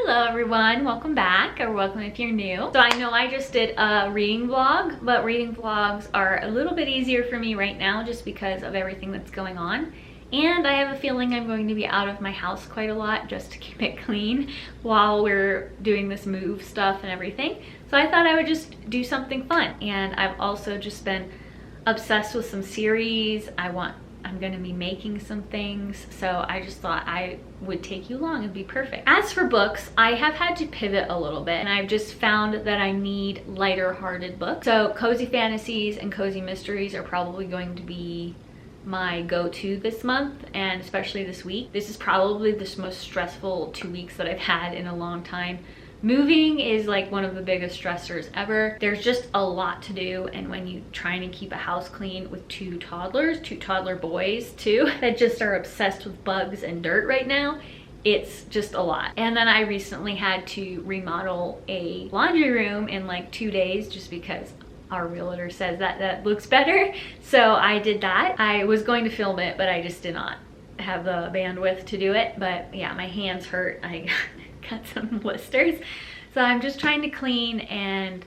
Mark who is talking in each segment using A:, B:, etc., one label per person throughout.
A: Hello everyone, welcome back, or welcome if you're new. So I know I just did a reading vlog, but reading vlogs are a little bit easier for me right now just because of everything that's going on. And I have a feeling I'm going to be out of my house quite a lot just to keep it clean while we're doing this move stuff and everything. So I thought I would just do something fun. And I've also just been obsessed with some series. I'm gonna be making some things, so I just thought I would take you along and be perfect. As for books, I have had to pivot a little bit, and I've just found that I need lighter hearted books. So cozy fantasies and cozy mysteries are probably going to be my go-to this month, and especially this week. This is probably the most stressful 2 weeks that I've had in a long time. Moving is like one of the biggest stressors ever. There's just a lot to do, and when you're trying to keep a house clean with two toddler boys too, that just are obsessed with bugs and dirt right now, it's just a lot. And then I recently had to remodel a laundry room in like 2 days just because our realtor says that looks better. So I did that. I was going to film it, but I just did not have the bandwidth to do it. But yeah, my hands hurt. I got some blisters. So I'm just trying to clean and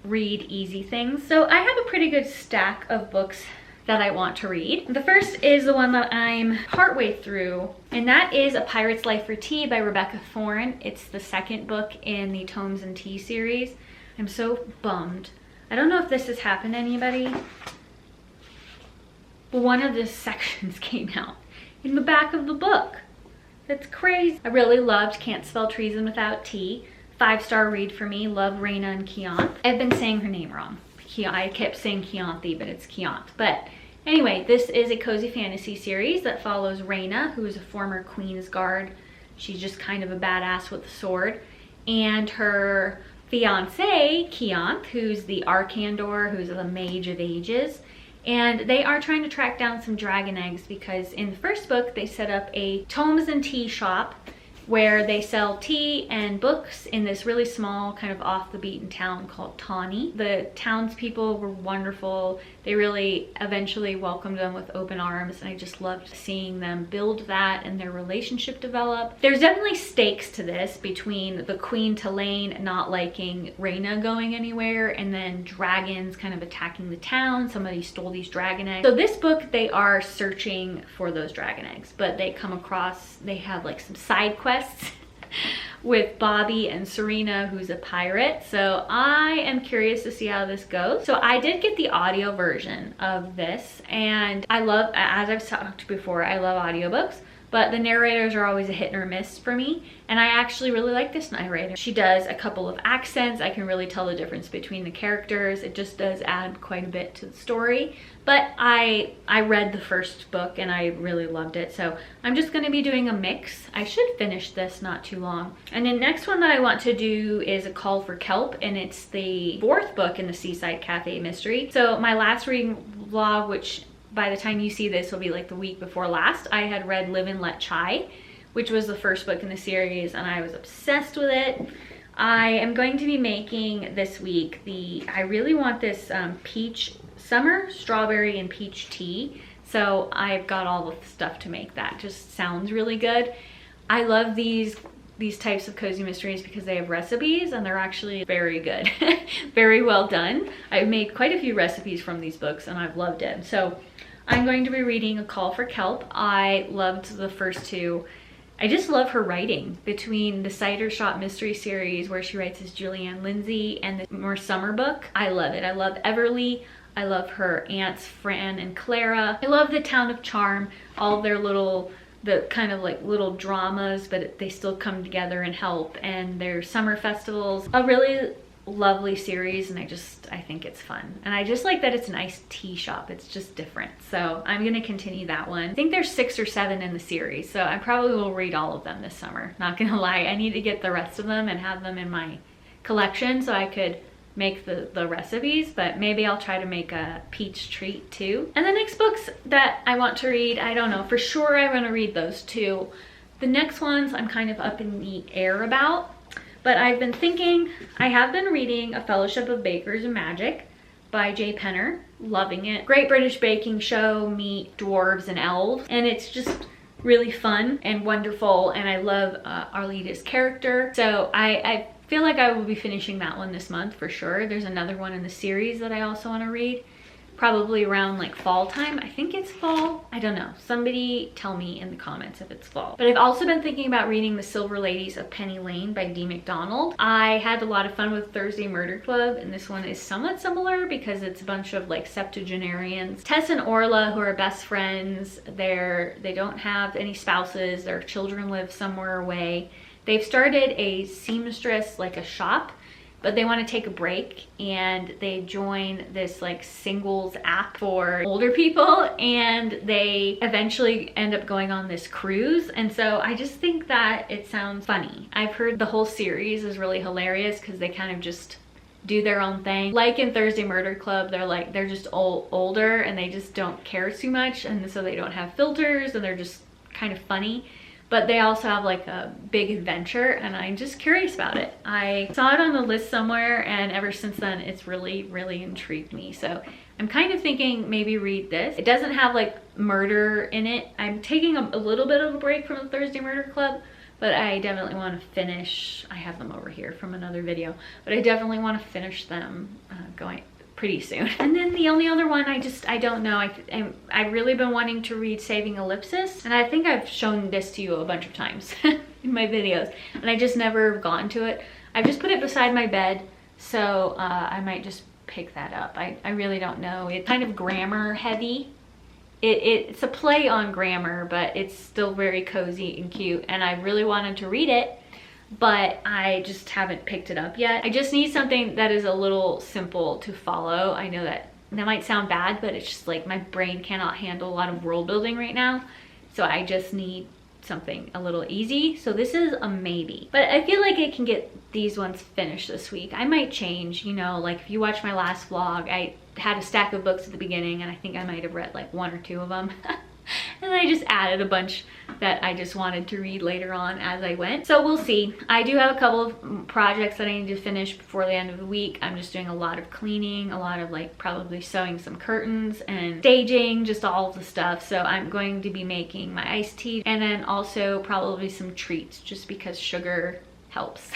A: read easy things. So I have a pretty good stack of books that I want to read. The first is the one that I'm partway through, and that is A Pirate's Life for Tea by Rebecca Thorne. It's the second book in the Tomes and Tea series. I'm so bummed. I don't know if this has happened to anybody, but one of the sections came out in the back of the book. That's crazy. I really loved Can't Spell Treason Without Tea. 5-star read for me. Love Raina and Keonth. I've been saying her name wrong. I kept saying Keonthi, but it's Keonth. But anyway, this is a cozy fantasy series that follows Raina, who is a former Queen's Guard. She's just kind of a badass with a sword. And her fiance, Keonth, who's the Arcandor, who's the Mage of Ages. And they are trying to track down some dragon eggs because in the first book, they set up a Tomes and Tea shop where they sell tea and books in this really small, kind of off the beaten town called Tawny. The townspeople were wonderful. They really eventually welcomed them with open arms, and I just loved seeing them build that and their relationship develop. There's definitely stakes to this between the Queen Tulane not liking Raina going anywhere, and then dragons kind of attacking the town. Somebody stole these dragon eggs. So this book, they are searching for those dragon eggs, but they come across, they have like some side quests with Bobby and Serena, who's a pirate. So I am curious to see how this goes. So I did get the audio version of this, and I love, as I've talked before, I love audiobooks, but the narrators are always a hit or miss for me. And I actually really like this narrator. She does a couple of accents. I can really tell the difference between the characters. It just does add quite a bit to the story. But I read the first book and I really loved it. So I'm just gonna be doing a mix. I should finish this not too long. And the next one that I want to do is A Call for Kelp, and it's the 4th book in the Seaside Cafe mystery. So my last reading vlog, which by the time you see this will be like the week before last, I had read Live and Let Chai, which was the first book in the series, and I was obsessed with it. I am going to be making this week I really want this peach summer strawberry and peach tea. So I've got all the stuff to make that. Just sounds really good. I love these types of cozy mysteries because they have recipes and they're actually very good. Very well done. I've made quite a few recipes from these books and I've loved it. So I'm going to be reading A Call for Kelp. I loved the first two. I just love her writing. Between the Cider Shop mystery series where she writes as Julianne Lindsay and the more summer book, I love it. I love Everly. I love her aunts Fran and Clara. I love the Town of Charm, all of their the kind of like little dramas, but they still come together and help, and their summer festivals. A really lovely series, and I think it's fun. And I just like that it's a nice tea shop. It's just different. So I'm gonna continue that one. I think there's 6 or 7 in the series, so I probably will read all of them this summer. Not gonna lie, I need to get the rest of them and have them in my collection so I could make the recipes, but maybe I'll try to make a peach treat too. And the next books that I want to read, I don't know, for sure I want to read those two. The next ones I'm kind of up in the air about, but I've been thinking, I have been reading A Fellowship of Bakers and Magic by J. Penner, loving it. Great British Baking Show meet dwarves and elves, and it's just really fun and wonderful, and I love Arlita's character. So I feel like I will be finishing that one this month for sure. There's another one in the series that I also want to read, probably around like fall time. I think it's fall. I don't know. Somebody tell me in the comments if it's fall. But I've also been thinking about reading The Silver Ladies of Penny Lane by D. McDonald. I had a lot of fun with Thursday Murder Club, and this one is somewhat similar because it's a bunch of like septuagenarians. Tess and Orla, who are best friends, they don't have any spouses. Their children live somewhere away. They've started a seamstress, like a shop, but they want to take a break, and they join this like singles app for older people, and they eventually end up going on this cruise. And so I just think that it sounds funny. I've heard the whole series is really hilarious because they kind of just do their own thing. Like in Thursday Murder Club, they're just older and they just don't care too much, and so they don't have filters and they're just kind of funny. But they also have like a big adventure, and I'm just curious about it. I saw it on the list somewhere, and ever since then it's really, really intrigued me. So I'm kind of thinking maybe read this. It doesn't have like murder in it. I'm taking a little bit of a break from the Thursday Murder Club, but I definitely want to finish. I have them over here from another video, but I definitely want to finish them going pretty soon. And then the only other one, I don't know. I've really been wanting to read Saving Ellipsis, and I think I've shown this to you a bunch of times in my videos, and I just never gone to it. I've just put it beside my bed, so I might just pick that up. I really don't know. It's kind of grammar heavy. It's a play on grammar, but it's still very cozy and cute, and I really wanted to read it, but I just haven't picked it up yet. I just need something that is a little simple to follow. I know that might sound bad, but it's just like my brain cannot handle a lot of world building right now. So I just need something a little easy. So this is a maybe, but I feel like I can get these ones finished this week. I might change, you know, like if you watch my last vlog, I had a stack of books at the beginning, and I think I might have read like 1 or 2 of them. And I just added a bunch that I just wanted to read later on as I went. So we'll see. I do have a couple of projects that I need to finish before the end of the week. I'm just doing a lot of cleaning, a lot of like probably sewing some curtains and staging, just all of the stuff. So I'm going to be making my iced tea, and then also probably some treats, just because sugar helps.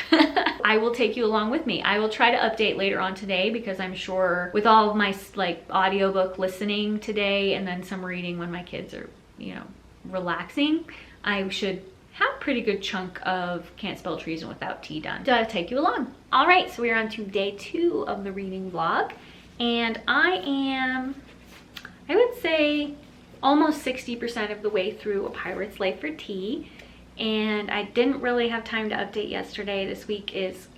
A: I will take you along with me. I will try to update later on today, because I'm sure with all of my like audiobook listening today and then some reading when my kids are, you know, relaxing, I should have a pretty good chunk of Can't Spell Treason Without Tea done. So I'll take you along. All right, so we're on to day 2 of the reading vlog, and I would say almost 60% of the way through A Pirate's Life for Tea. And I didn't really have time to update yesterday. This week is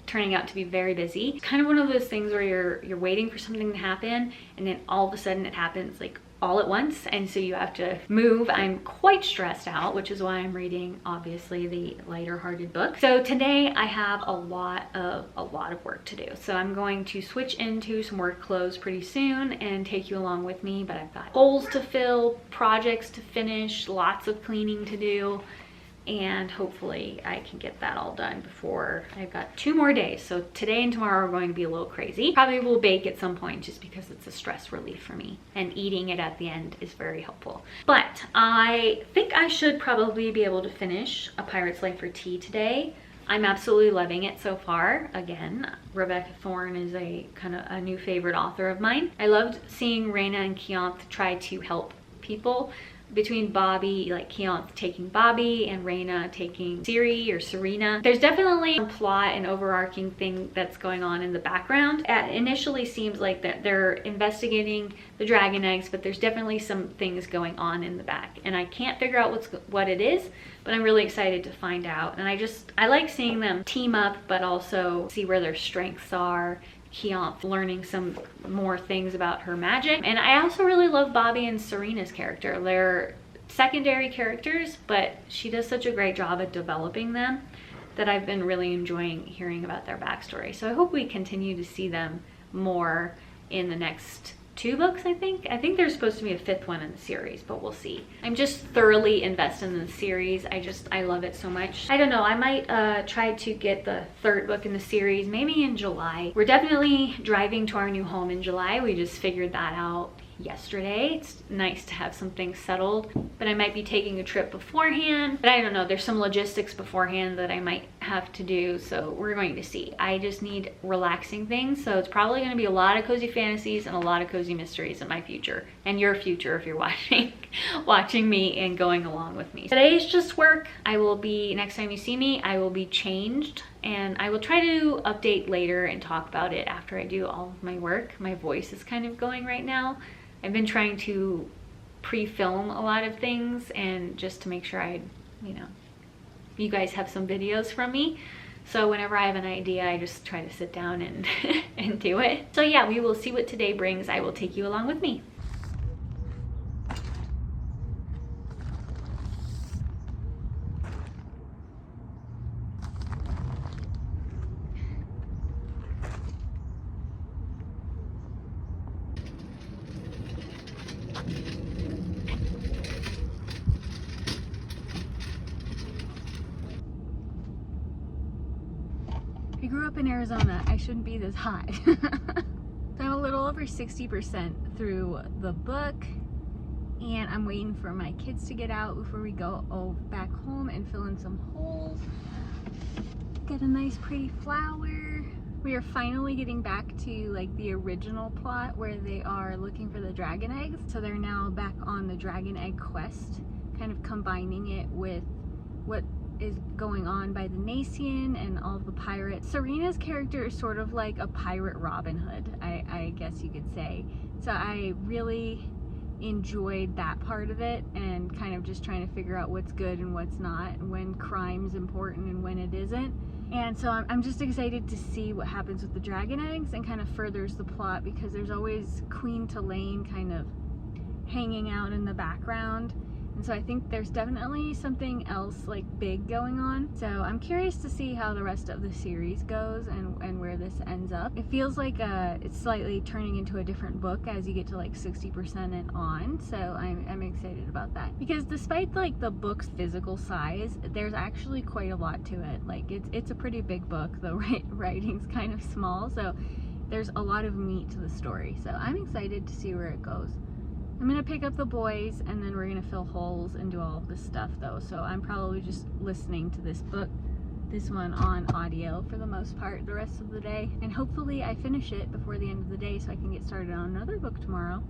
A: turning out to be very busy. It's kind of one of those things where you're waiting for something to happen, and then all of a sudden it happens like all at once, and so you have to move. I'm quite stressed out, which is why I'm reading obviously the lighter hearted book. So today I have a lot of work to do. So I'm going to switch into some work clothes pretty soon and take you along with me, but I've got holes to fill, projects to finish, lots of cleaning to do, and hopefully I can get that all done before I've got 2 more days. So today and tomorrow are going to be a little crazy. Probably will bake at some point just because it's a stress relief for me, and eating it at the end is very helpful. But I think I should probably be able to finish A Pirate's Life for Tea today. I'm absolutely loving it so far. Again, Rebecca Thorne is a kind of a new favorite author of mine. I loved seeing Raina and Keonth try to help people, between Bobby, like Keonth taking Bobby and Raina taking Siri or Serena. There's definitely a plot and overarching thing that's going on in the background. It initially seems like that they're investigating the dragon eggs, but there's definitely some things going on in the back, and I can't figure out what it is, but I'm really excited to find out. And I like seeing them team up, but also see where their strengths are. Keonth learning some more things about her magic. And I also really love Bobby and Serena's character. They're secondary characters, but she does such a great job at developing them that I've been really enjoying hearing about their backstory. So I hope we continue to see them more in the next 2 books, I think. I think there's supposed to be a 5th one in the series, but we'll see. I'm just thoroughly invested in the series. I love it so much. I don't know, I might try to get the 3rd book in the series maybe in July. We're definitely driving to our new home in July. We just figured that out yesterday. It's nice to have some things settled, but I might be taking a trip beforehand. But I don't know, there's some logistics beforehand that I might have to do, so we're going to see. I just need relaxing things, so it's probably going to be a lot of cozy fantasies and a lot of cozy mysteries in my future, and your future if you're watching me and going along with me. Today's just work. I will be, next time you see me, I will be changed, and I will try to update later and talk about it after I do all of my work. My voice is kind of going right now. I've been trying to pre-film a lot of things, and just to make sure you guys have some videos from me. So whenever I have an idea, I just try to sit down and, and do it. So yeah, we will see what today brings. I will take you along with me. I grew up in Arizona. I shouldn't be this hot. So I'm a little over 60% through the book, and I'm waiting for my kids to get out before we go back home and fill in some holes. Get a nice pretty flower. We are finally getting back to like the original plot where they are looking for the dragon eggs. So they're now back on the dragon egg quest, kind of combining it with what is going on by the Nacian and all of the pirates. Serena's character is sort of like a pirate Robin Hood, I guess you could say. So I really enjoyed that part of it, and kind of just trying to figure out what's good and what's not, and when crime's important and when it isn't. And so I'm just excited to see what happens with the dragon eggs and kind of furthers the plot, because there's always Queen Tulane kind of hanging out in the background. And so I think there's definitely something else like big going on. So I'm curious to see how the rest of the series goes and where this ends up. It feels like it's slightly turning into a different book as you get to like 60% and on. So I'm excited about that. Because despite like the book's physical size, there's actually quite a lot to it. Like it's a pretty big book. The writing's kind of small. So there's a lot of meat to the story. So I'm excited to see where it goes. I'm gonna pick up the boys, and then we're gonna fill holes and do all of this stuff though. So I'm probably just listening to this book, this one on audio for the most part the rest of the day. And hopefully I finish it before the end of the day so I can get started on another book tomorrow.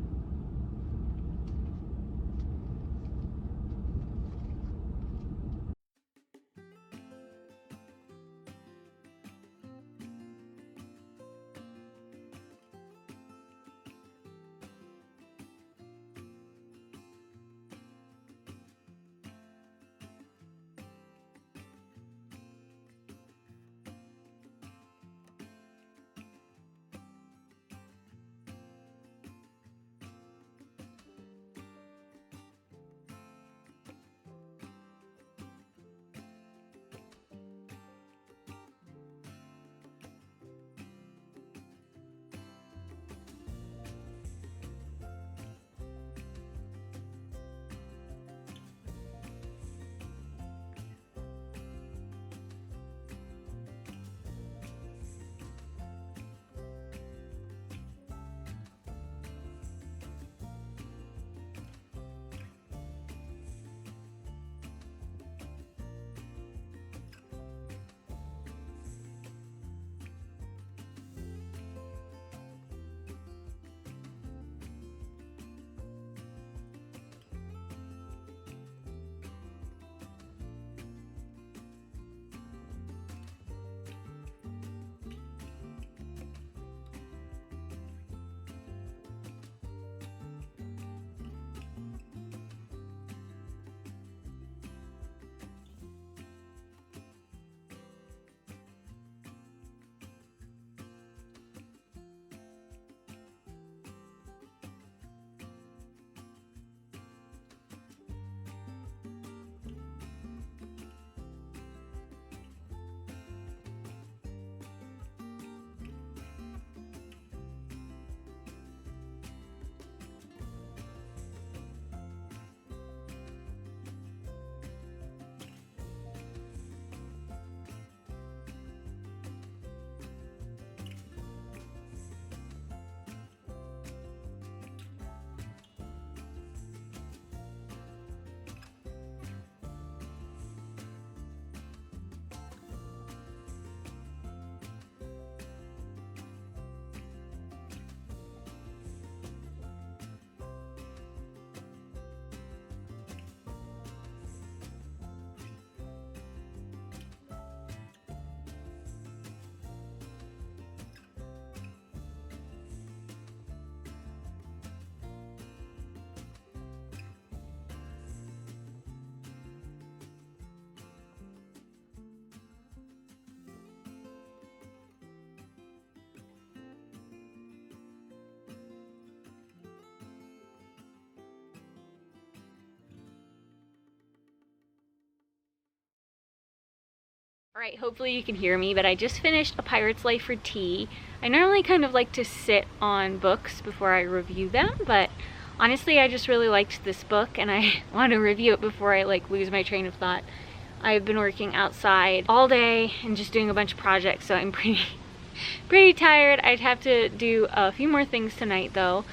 A: All right, hopefully you can hear me, but I just finished A Pirate's Life for Tea. I normally kind of like to sit on books before I review them, but honestly, I just really liked this book and I want to review it before I like lose my train of thought. I've been working outside all day and just doing a bunch of projects, so I'm pretty tired. I'd have to do a few more things tonight though.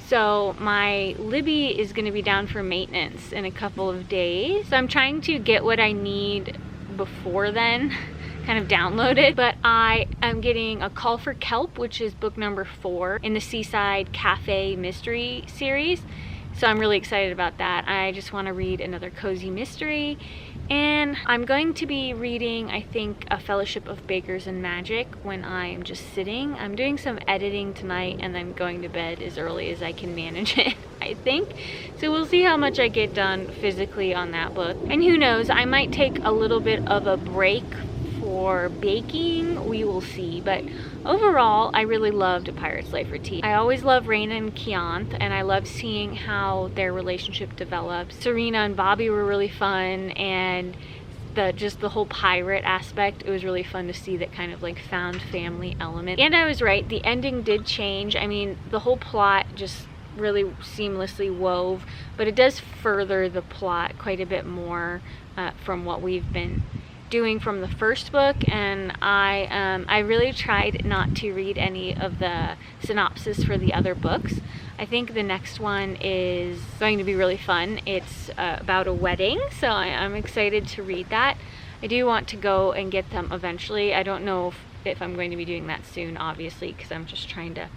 A: So my Libby is going to be down for maintenance in a couple of days. So I'm trying to get what I need before then, kind of downloaded. But I am getting A Call for Kelp, which is book number 4 in the Seaside Cafe mystery series. So I'm really excited about that. I just want to read another cozy mystery. And I'm going to be reading, I think, A Fellowship of Bakers and Magic when I am just sitting. I'm doing some editing tonight and then going to bed as early as I can manage it, I think. So we'll see how much I get done physically on that book. And who knows, I might take a little bit of a break for baking. We will see. But overall, I really loved A Pirate's Life for Tea. I always love Raina and Keonth, and I love seeing how their relationship develops. Serena and Bobby were really fun, and just the whole pirate aspect, it was really fun to see that kind of like found family element. And I was right, the ending did change. I mean, the whole plot just really seamlessly wove, but it does further the plot quite a bit more from what we've been doing from the first book. And I really tried not to read any of the synopsis for the other books. I think the next one is going to be really fun. It's about a wedding, so I'm excited to read that. I do want to go and get them eventually. I don't know if I'm going to be doing that soon, obviously, because I'm just trying to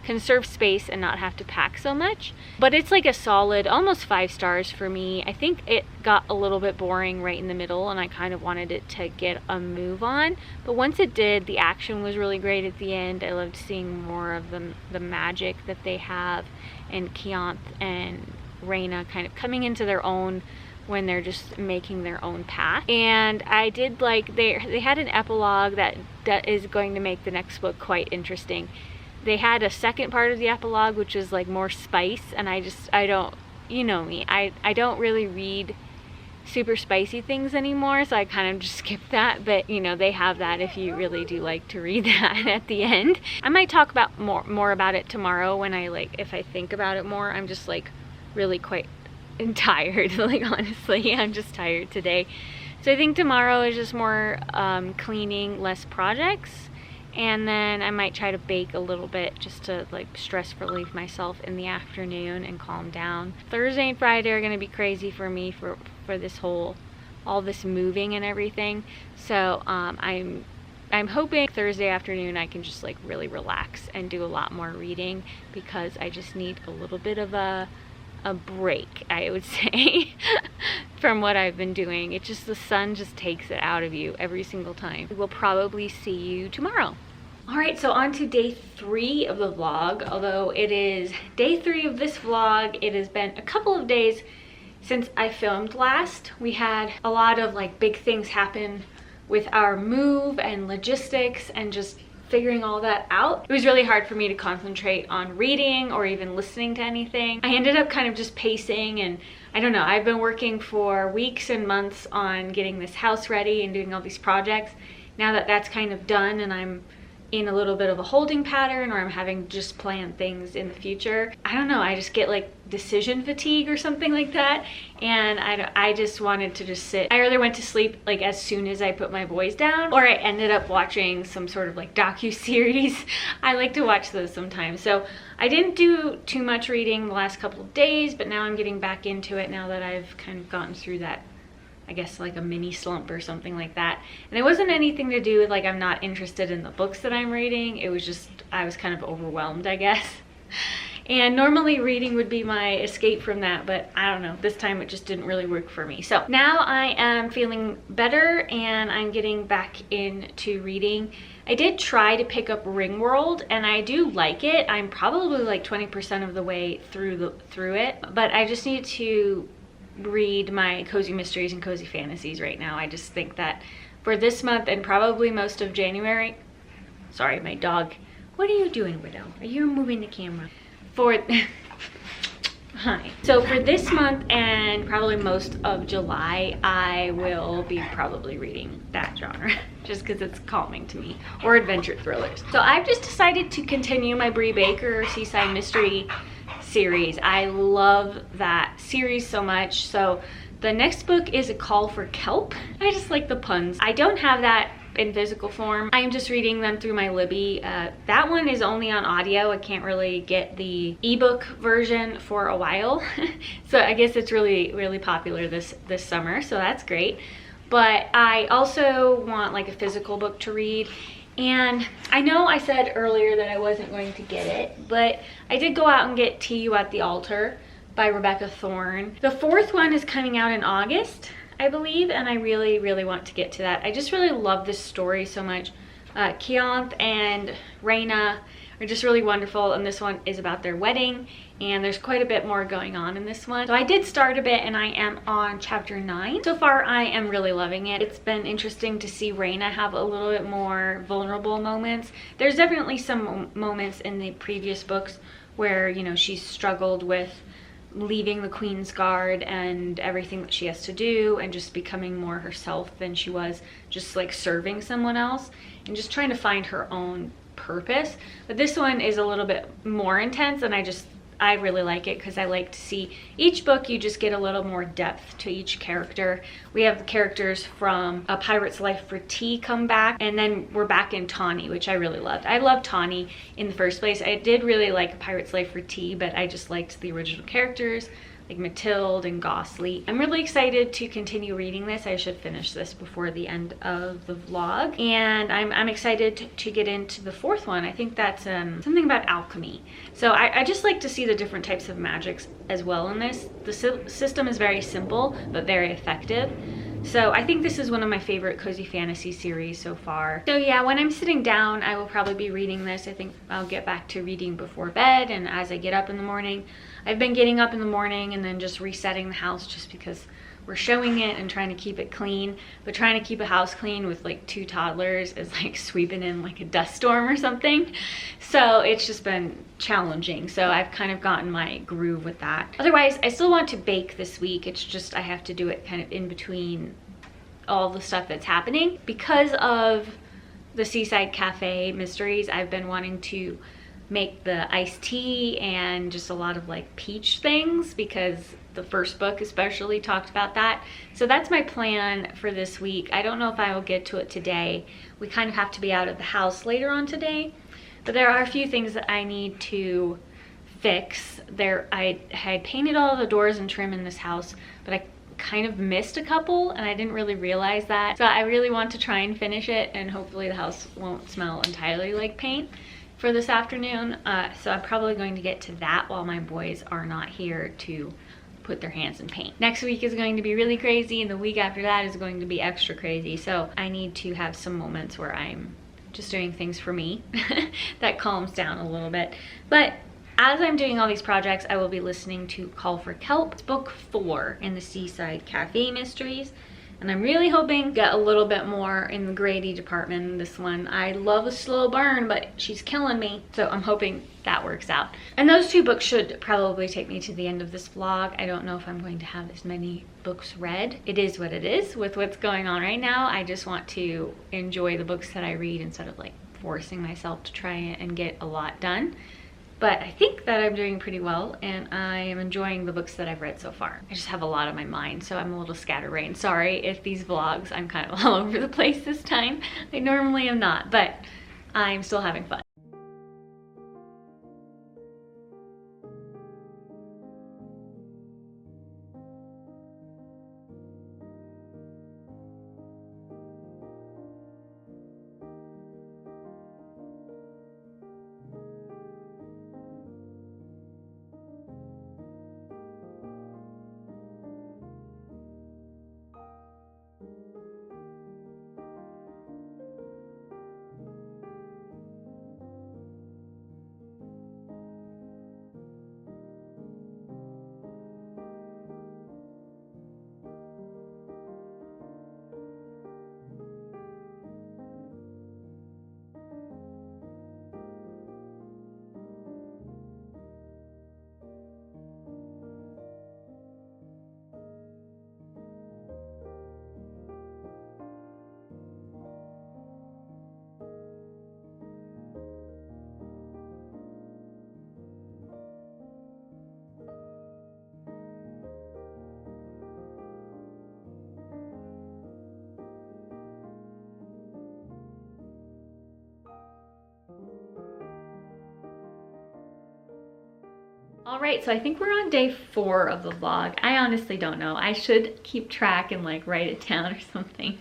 A: conserve space and not have to pack so much. But it's like a solid almost 5 stars for me. I think it got a little bit boring right in the middle and I kind of wanted it to get a move on, but once it did, the action was really great at the end. I loved seeing more of the magic that they have, and Keonth and Raina kind of coming into their own when they're just making their own path. And I did like they had an epilogue that is going to make the next book quite interesting. They had a second part of the epilogue which is like more spice, and I don't, you know me, I don't really read super spicy things anymore, so I kind of just skipped that. But you know, they have that if you really do like to read that at the end. I might talk about more about it tomorrow when if I think about it more. I'm just like really quite tired, like honestly, I'm just tired today. So I think tomorrow is just more cleaning, less projects. And then I might try to bake a little bit just to like stress relieve myself in the afternoon and calm down. Thursday and Friday are going to be crazy for me for this all this moving and everything. So I'm hoping Thursday afternoon I can just like really relax and do a lot more reading, because I just need a little bit of a break, I would say, from what I've been doing. It just, the sun just takes it out of you every single time. We'll probably see you tomorrow. All right, so on to day 3 of the vlog. Although it is day 3 of this vlog, it has been a couple of days since I filmed last. We had a lot of like big things happen with our move and logistics and just figuring all that out. It was really hard for me to concentrate on reading or even listening to anything. I ended up kind of just pacing, and I don't know, I've been working for weeks and months on getting this house ready and doing all these projects. Now that that's kind of done and I'm in a little bit of a holding pattern, or I'm having just plan things in the future, I don't know, I just get like decision fatigue or something like that, and I just wanted to just sit. I either went to sleep like as soon as I put my boys down, or I ended up watching some sort of like docu-series. I like to watch those sometimes. So I didn't do too much reading the last couple of days, but now I'm getting back into it now that I've kind of gotten through that, I guess like a mini slump or something like that. And it wasn't anything to do with like I'm not interested in the books that I'm reading. It was just I was kind of overwhelmed, I guess. And normally reading would be my escape from that, but I don't know, this time it just didn't really work for me. So now I am feeling better and I'm getting back into reading. I did try to pick up Ringworld and I do like it. I'm probably like 20% of the way through it, but I just need to read my cozy mysteries and cozy fantasies right now. I just think that for this month and probably most of January, sorry, my dog, what are you doing, Widow? Are you moving the camera? For fine. So for this month and probably most of July, I will be probably reading that genre just because it's calming to me, or adventure thrillers. So I've just decided to continue my Brie Baker Seaside Mystery series. I love that series so much. So the next book is A Call for Kelp. I just like the puns. I don't have that in physical form. I'm just reading them through my Libby. That one is only on audio. I can't really get the ebook version for a while. So I guess it's really popular this summer, so that's great. But I also want like a physical book to read. And I know I said earlier that I wasn't going to get it, but I did go out and get See You at the Altar by Rebecca Thorne. The fourth one is coming out in August, I believe, and I really want to get to that. I just really love this story so much. Keonth and Raina are just really wonderful, and this one is about their wedding, and there's quite a bit more going on in this one. So I did start a bit, and I am on chapter 9. So far, I am really loving it. It's been interesting to see Raina have a little bit more vulnerable moments. There's definitely some moments in the previous books where, you know, she's struggled with leaving the Queen's Guard and everything that she has to do, and just becoming more herself than she was just like serving someone else, and just trying to find her own purpose. But this one is a little bit more intense, and I really like it because I like to see each book you just get a little more depth to each character. We have the characters from A Pirate's Life for Tea come back, and then we're back in Tawny, which I really loved. I loved Tawny in the first place. I did really like A Pirate's Life for Tea, but I just liked the original characters like Mathilde and Gosley. I'm really excited to continue reading this. I should finish this before the end of the vlog, and I'm excited to get into the fourth one. I think that's something about alchemy. So I just like to see the different types of magics as well in this. The system is very simple but very effective. So I think this is one of my favorite cozy fantasy series so far. So yeah, when I'm sitting down, I will probably be reading this. I think I'll get back to reading before bed and as I get up in the morning. I've been getting up in the morning and then just resetting the house just because we're showing it and trying to keep it clean. But trying to keep a house clean with like 2 toddlers is like sweeping in like a dust storm or something. So it's just been challenging. So I've kind of gotten my groove with that. Otherwise, I still want to bake this week. It's just I have to do it kind of in between all the stuff that's happening. Because of the Seaside Cafe mysteries, I've been wanting to make the iced tea and just a lot of like peach things, because the first book especially talked about that. So that's my plan for this week. I don't know if I will get to it today. We kind of have to be out of the house later on today, but there are a few things that I need to fix. I had painted all the doors and trim in this house, but I kind of missed a couple and I didn't really realize that. So I really want to try and finish it, and hopefully the house won't smell entirely like paint for this afternoon. So I'm probably going to get to that while my boys are not here to put their hands in paint. Next week is going to be really crazy, and the week after that is going to be extra crazy. So I need to have some moments where I'm just doing things for me that calms down a little bit. But as I'm doing all these projects, I will be listening to Call for Kelp. It's book 4 in the Seaside Cafe mysteries. And I'm really hoping to get a little bit more in the Grady department in this one. I love a slow burn, but she's killing me. So I'm hoping that works out. And those 2 books should probably take me to the end of this vlog. I don't know if I'm going to have as many books read. It is what it is with what's going on right now. I just want to enjoy the books that I read instead of like forcing myself to try and get a lot done. But I think that I'm doing pretty well, and I am enjoying the books that I've read so far. I just have a lot on my mind, so I'm a little scatterbrained. Sorry if these vlogs, I'm kind of all over the place this time. I normally am not, but I'm still having fun. All right, so I think we're on day 4 of the vlog. I honestly don't know. I should keep track and like write it down or something.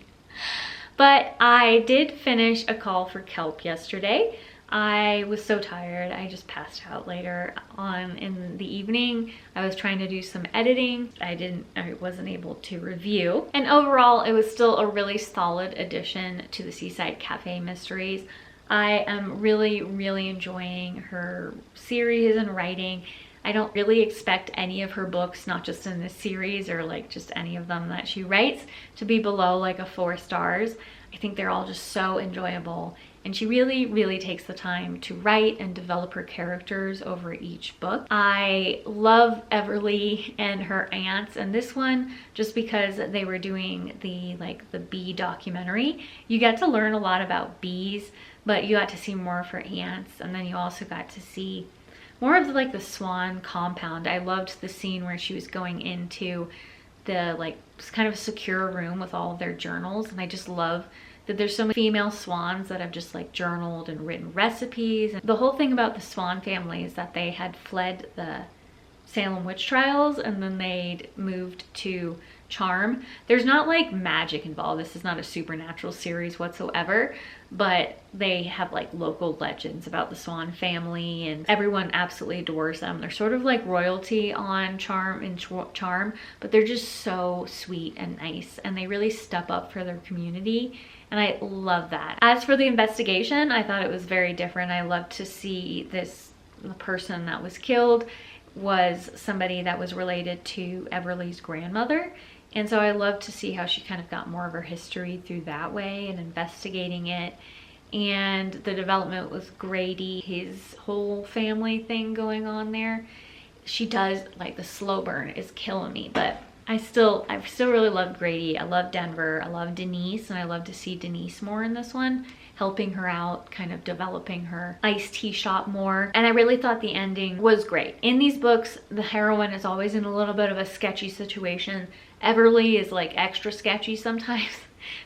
A: But I did finish A Call for Kelp yesterday. I was so tired. I just passed out later on in the evening. I was trying to do some editing. I wasn't able to review. And overall, it was still a really solid addition to the Seaside Cafe Mysteries. I am really, really enjoying her series and writing. I don't really expect any of her books, not just in this series or like just any of them that she writes, to be below like a 4 stars. I think they're all just so enjoyable. And she really, really takes the time to write and develop her characters over each book. I love Everly and her aunts, and this one, just because they were doing the bee documentary, you get to learn a lot about bees, but you got to see more of her aunts, and then you also got to see more of the Swan compound. I loved the scene where she was going into the kind of secure room with all of their journals, and I just love that there's so many female swans that have just journaled and written recipes. And the whole thing about the Swan family is that they had fled the Salem witch trials and then they'd moved to Charm. There's not magic involved. This is not a supernatural series whatsoever, but they have local legends about the Swan family, and everyone absolutely adores them. They're sort of like royalty on Charm, but they're just so sweet and nice, and they really step up for their community, and I love that. As for the investigation, I thought it was very different. I loved to see the person that was killed was somebody that was related to Everly's grandmother. And so I love to see how she kind of got more of her history through that way and investigating it. And the development with Grady, his whole family thing going on there. She does, the slow burn is killing me, but I still really love Grady. I love Denver. I love Denise, and I love to see Denise more in this one, helping her out, kind of developing her iced tea shop more. And I really thought the ending was great. In these books, the heroine is always in a little bit of a sketchy situation. Everly is extra sketchy sometimes.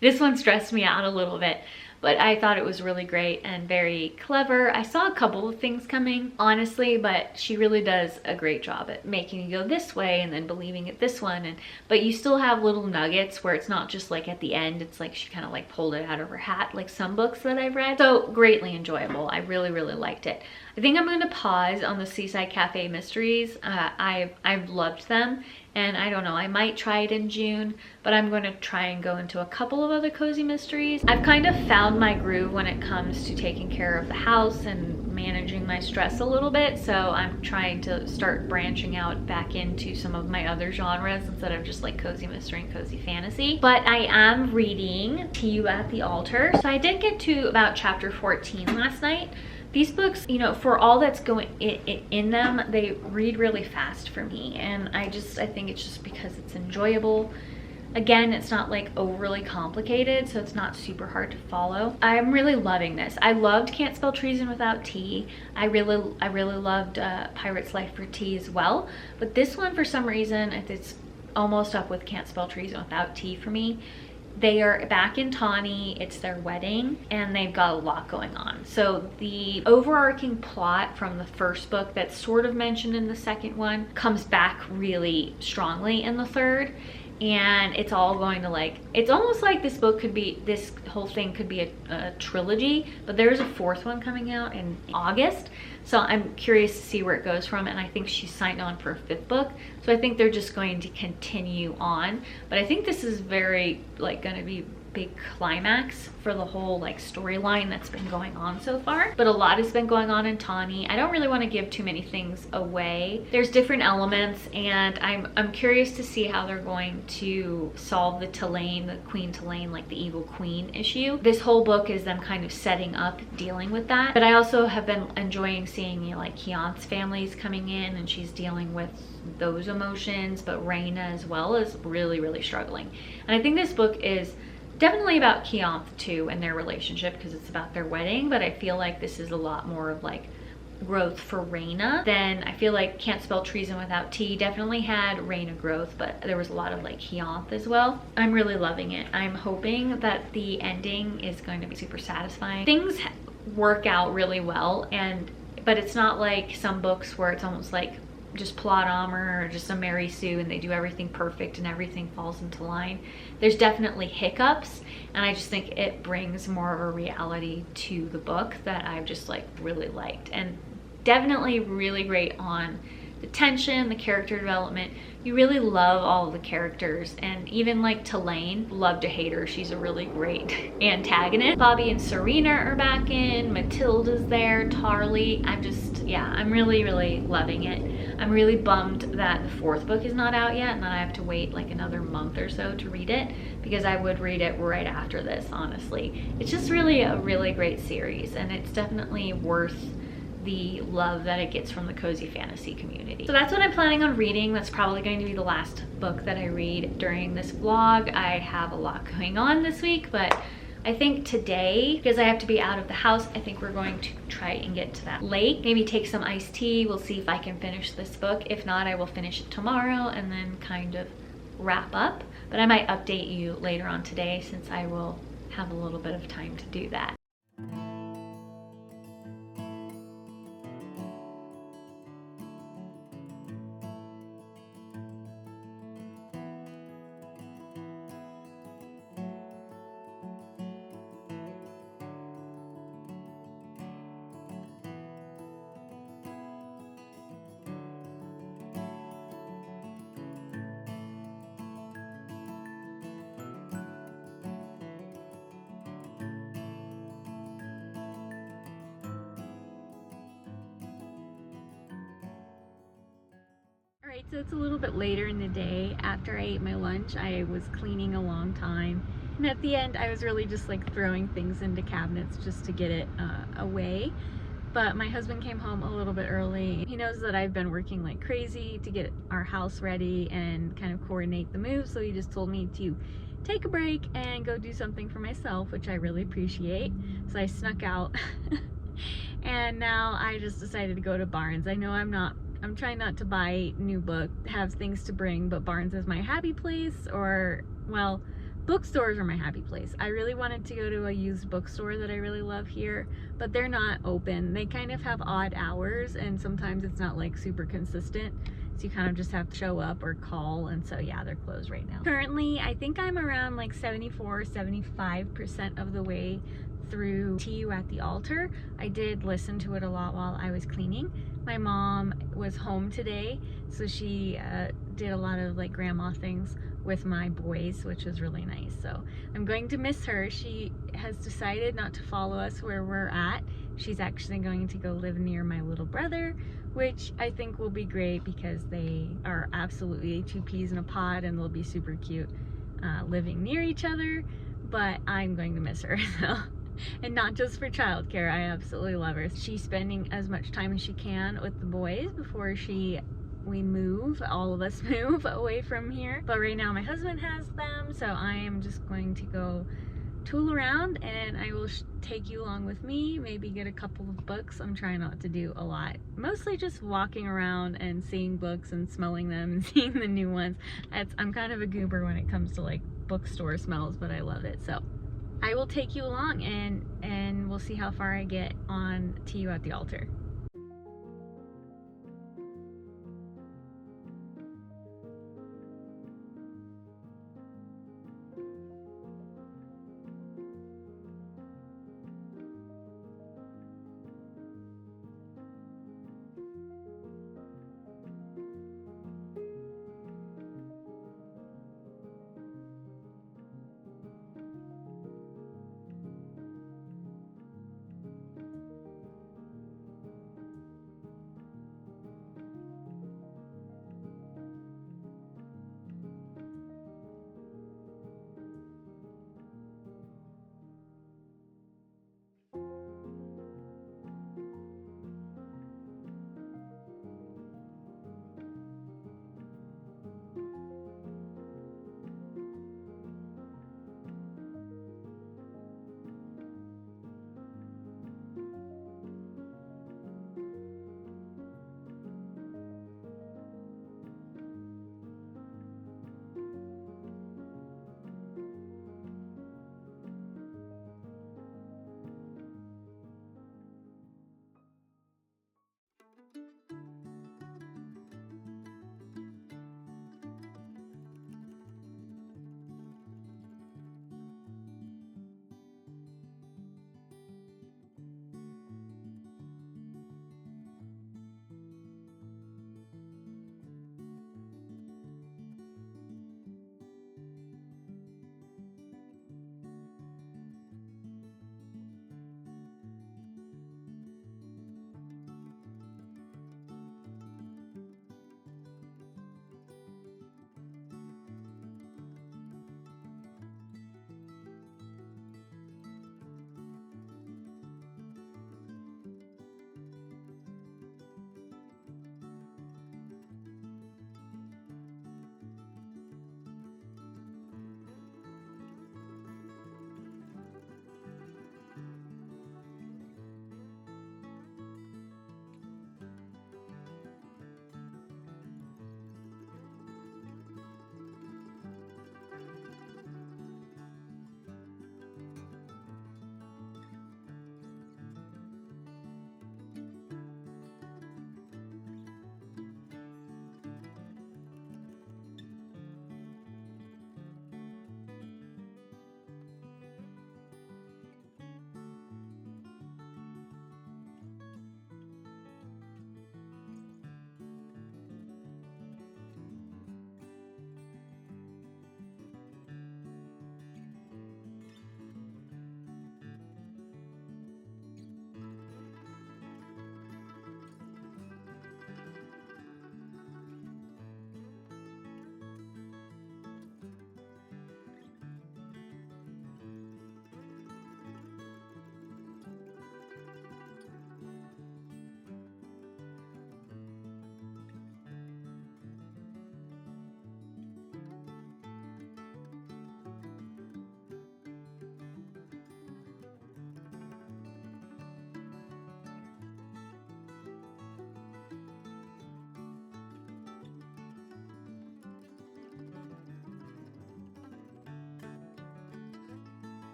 A: This one stressed me out a little bit, but I thought it was really great and very clever. I saw a couple of things coming, honestly, but she really does a great job at making you go this way and then believing it this one. But you still have little nuggets where it's not just at the end, it's she kind of pulled it out of her hat, like some books that I've read. So greatly enjoyable. I really, really liked it. I think I'm going to pause on the Seaside Cafe Mysteries. I've loved them. And I don't know, I might try it in June, but I'm going to try and go into a couple of other cozy mysteries. I've kind of found my groove when it comes to taking care of the house and managing my stress a little bit, so I'm trying to start branching out back into some of my other genres instead of just cozy mystery and cozy fantasy. But I am reading To You at the Altar. So I did get to about chapter 14 last night. These books, for all that's going in them, they read really fast for me, and I think it's just because it's enjoyable. Again, it's not overly complicated, so it's not super hard to follow. I'm really loving this. I loved Can't Spell Treason Without Tea. I really loved Pirate's Life for Tea as well, but this one, for some reason, it's almost up with Can't Spell Treason Without Tea for me. They are back in Tawny, it's their wedding, and they've got a lot going on. So the overarching plot from the first book that's sort of mentioned in the second one comes back really strongly in the third. And it's all going to it's almost like this whole thing could be a trilogy, but there's a 4th one coming out in August. So I'm curious to see where it goes from, and I think she's signed on for a 5th book. So I think they're just going to continue on. But I think this is very going to be big climax for the whole storyline that's been going on so far. But a lot has been going on in Tawny. I don't really want to give too many things away. There's different elements, and I'm curious to see how they're going to solve the Queen Tulane, the evil queen issue. This whole book is them kind of setting up dealing with that. But I also have been enjoying seeing Keonth's family's coming in, and she's dealing with those emotions, but Raina as well is really, really struggling. And I think this book is definitely about Keonth too and their relationship, because it's about their wedding, but I feel like this is a lot more of growth for Raina than I feel like Can't Spell Treason Without Tea definitely had Raina growth, but there was a lot of Keonth as well. I'm really loving it. I'm hoping that the ending is going to be super satisfying. Things work out really well, but it's not like some books where it's almost just plot armor or just a Mary Sue and they do everything perfect and everything falls into line. There's definitely hiccups, and I just think it brings more of a reality to the book that I've just like really liked. And definitely really great on the tension, the character development. You really love all of the characters, and even like Tulane, love to hate her. She's a really great antagonist. Bobby and Serena are back in, Matilda's there, Tarly. I'm really, really loving it. I'm really bummed that the 4th book is not out yet and that I have to wait like another month or so to read it, because I would read it right after this, honestly. It's just really a really great series, and it's definitely worth the love that it gets from the cozy fantasy community. So that's what I'm planning on reading. That's probably going to be the last book that I read during this vlog. I have a lot going on this week, but I think today, because I have to be out of the house, I think we're going to try and get to that lake. Maybe take some iced tea. We'll see if I can finish this book. If not, I will finish it tomorrow and then kind of wrap up. But I might update you later on today, since I will have a little bit of time to do that. Alright, so it's a little bit later in the day. After I ate my lunch, I was cleaning a long time. And at the end, I was really just like throwing things into cabinets just to get it away. But my husband came home a little bit early. He knows that I've been working like crazy to get our house ready and kind of coordinate the move. So he just told me to take a break and go do something for myself, which I really appreciate. So I snuck out. And now I just decided to go to Barnes. I know I'm trying not to buy new books, have things to bring, but Barnes is my happy place, or, well, bookstores are my happy place. I really wanted to go to a used bookstore that I really love here, but they're not open. They kind of have odd hours, and sometimes it's not like super consistent. So you kind of just have to show up or call, and so yeah, they're closed right now. Currently, I think I'm around like 74-75% of the way through To You at the Altar. I did listen to it a lot while I was cleaning. My mom was home today, so she did a lot of like grandma things with my boys, which was really nice. So I'm going to miss her. She has decided not to follow us where we're at. She's actually going to go live near my little brother, which I think will be great because they are absolutely 2 peas in a pod and they'll be super cute living near each other. But I'm going to miss her. So. And not just for childcare, I absolutely love her. She's spending as much time as she can with the boys before we move, all of us move away from here. But right now my husband has them, so I am just going to go tool around, and I will take you along with me, maybe get a couple of books. I'm trying not to do a lot, mostly just walking around and seeing books and smelling them and seeing the new ones. I'm kind of a goober when it comes to like bookstore smells, but I love it. So I will take you along, and we'll see how far I get on To You at the Altar.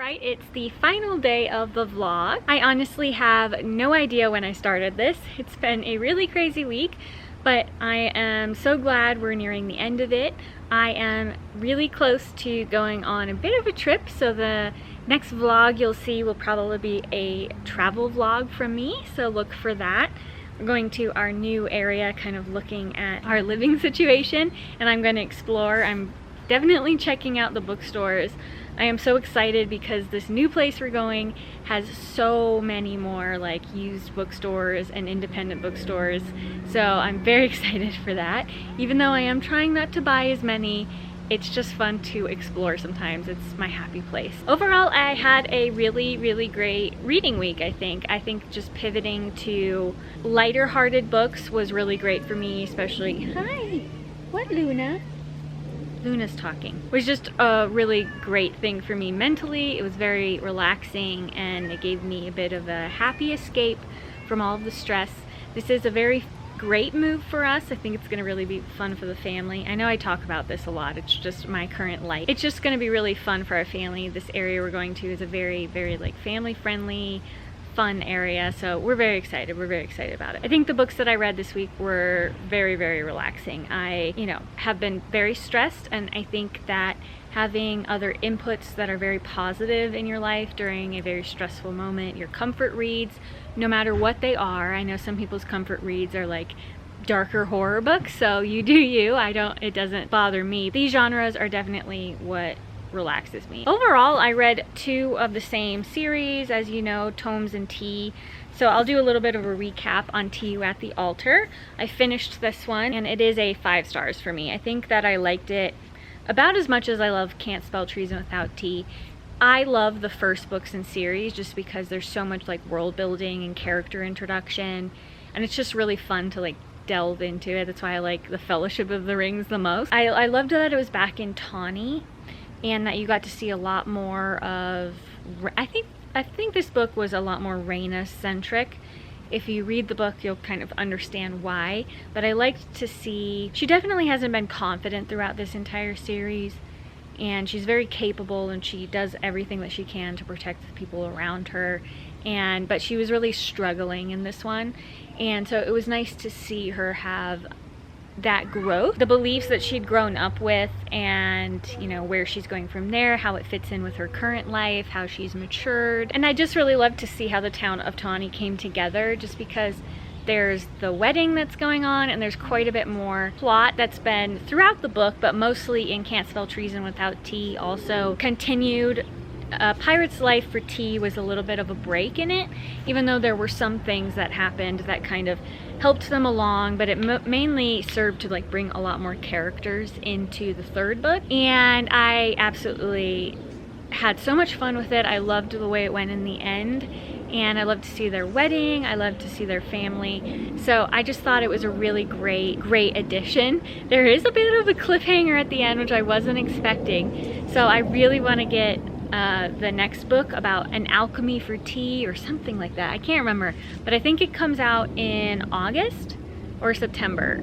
A: Alright, it's the final day of the vlog. I honestly have no idea when I started this. It's been a really crazy week, but I am so glad we're nearing the end of it. I am really close to going on a bit of a trip, so the next vlog you'll see will probably be a travel vlog from me, so look for that. We're going to our new area, kind of looking at our living situation, and I'm going to explore. I'm definitely checking out the bookstores. I am so excited because this new place we're going has so many more like used bookstores and independent bookstores, so I'm very excited for that. Even though I am trying not to buy as many, it's just fun to explore sometimes. It's my happy place. Overall, I had a really great reading week, I think. I think just pivoting to lighter hearted books was really great for me, especially... Hi! What, Luna? Luna's talking. It was just a really great thing for me mentally. It was very relaxing and it gave me a bit of a happy escape from all of the stress. This is a very great move for us. I think it's going to really be fun for the family. I know I talk about this a lot. It's just my current life. It's just going to be really fun for our family. This area we're going to is a very like family friendly, fun area, so we're very excited. We're very excited about it. I think the books that I read this week were very relaxing. I, have been very stressed, and I think that having other inputs that are very positive in your life during a very stressful moment, your comfort reads, no matter what they are. I know some people's comfort reads are like darker horror books, so you do you. It doesn't bother me. These genres are definitely what relaxes me. Overall, I read 2 of the same series, as you know, Tomes and Tea. So I'll do a little bit of a recap on Tea You at the Altar. I finished this one and it is a 5 stars for me. I think that I liked it about as much as I love Can't Spell Treason Without Tea. I love the first books in series just because there's so much like world building and character introduction, and it's just really fun to like delve into it. That's why I like the Fellowship of the Rings the most. I loved that it was back in Tawny, and that you got to see a lot more of, I think this book was a lot more Raina centric. If you read the book, you'll kind of understand why, but I liked to see, she definitely hasn't been confident throughout this entire series, and she's very capable and she does everything that she can to protect the people around her, but she was really struggling in this one, and so it was nice to see her have that growth, the beliefs that she'd grown up with, and where she's going from there, how it fits in with her current life, how she's matured. And I just really love to see how the town of Tawny came together, just because there's the wedding that's going on and there's quite a bit more plot that's been throughout the book, but mostly in Can't Spell Treason Without Tea also continued. Pirate's Life for Tea was a little bit of a break in it, even though there were some things that happened that kind of helped them along, but it mainly served to like bring a lot more characters into the 3rd book, and I absolutely had so much fun with it. I loved the way it went in the end, and I loved to see their wedding. I loved to see their family, so I just thought it was a really great addition. There is a bit of a cliffhanger at the end, which I wasn't expecting, so I really want to get the next book about an alchemy for tea or something like that. I can't remember, but I think it comes out in August or September.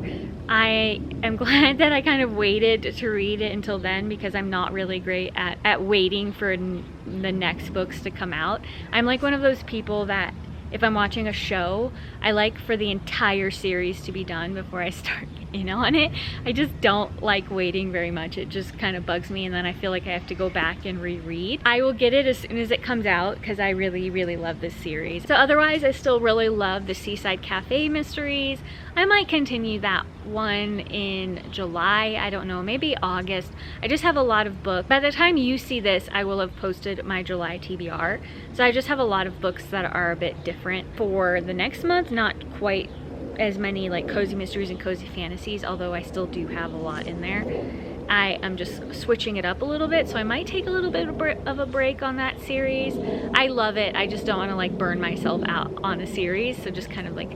A: I am glad that I kind of waited to read it until then, because I'm not really great at waiting for the next books to come out. I'm like one of those people that if I'm watching a show, I like for the entire series to be done before I start in on it. I just don't like waiting very much. It just kind of bugs me, and then I feel like I have to go back and reread. I will get it as soon as it comes out because I really love this series. So otherwise, I still really love the Seaside Cafe mysteries. I might continue that one in July. I don't know, maybe August. I just have a lot of books. By the time you see this, I will have posted my July TBR. So I just have a lot of books that are a bit different for the next month. Not quite as many like cozy mysteries and cozy fantasies, although I still do have a lot in there. I am just switching it up a little bit, so I might take a little bit of a break on that series. I love it. I just don't want to like burn myself out on a series, so just kind of like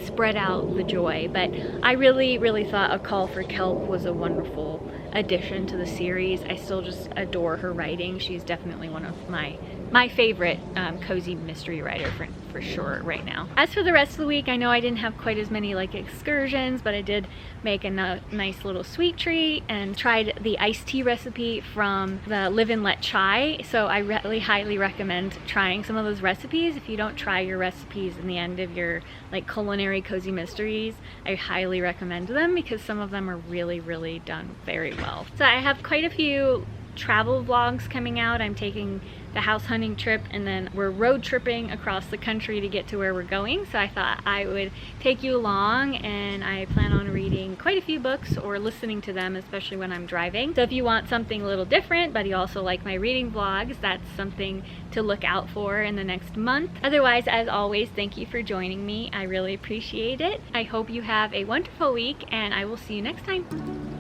A: spread out the joy. But I really thought A Call for Kelp was a wonderful addition to the series. I still just adore her writing. She's definitely one of my my favorite cozy mystery writer for sure right now. As for the rest of the week, I know I didn't have quite as many like excursions, but I did make a nice little sweet treat and tried the iced tea recipe from the Live and Let Chai. So I really highly recommend trying some of those recipes. If you don't try your recipes in the end of your like culinary cozy mysteries, I highly recommend them because some of them are really, really done very well. So I have quite a few travel vlogs coming out. I'm taking the house hunting trip, and then we're road tripping across the country to get to where we're going. So I thought I would take you along, and I plan on reading quite a few books or listening to them, especially when I'm driving. So if you want something a little different, but you also like my reading vlogs, that's something to look out for in the next month. Otherwise, as always, thank you for joining me. I really appreciate it. I hope you have a wonderful week, and I will see you next time.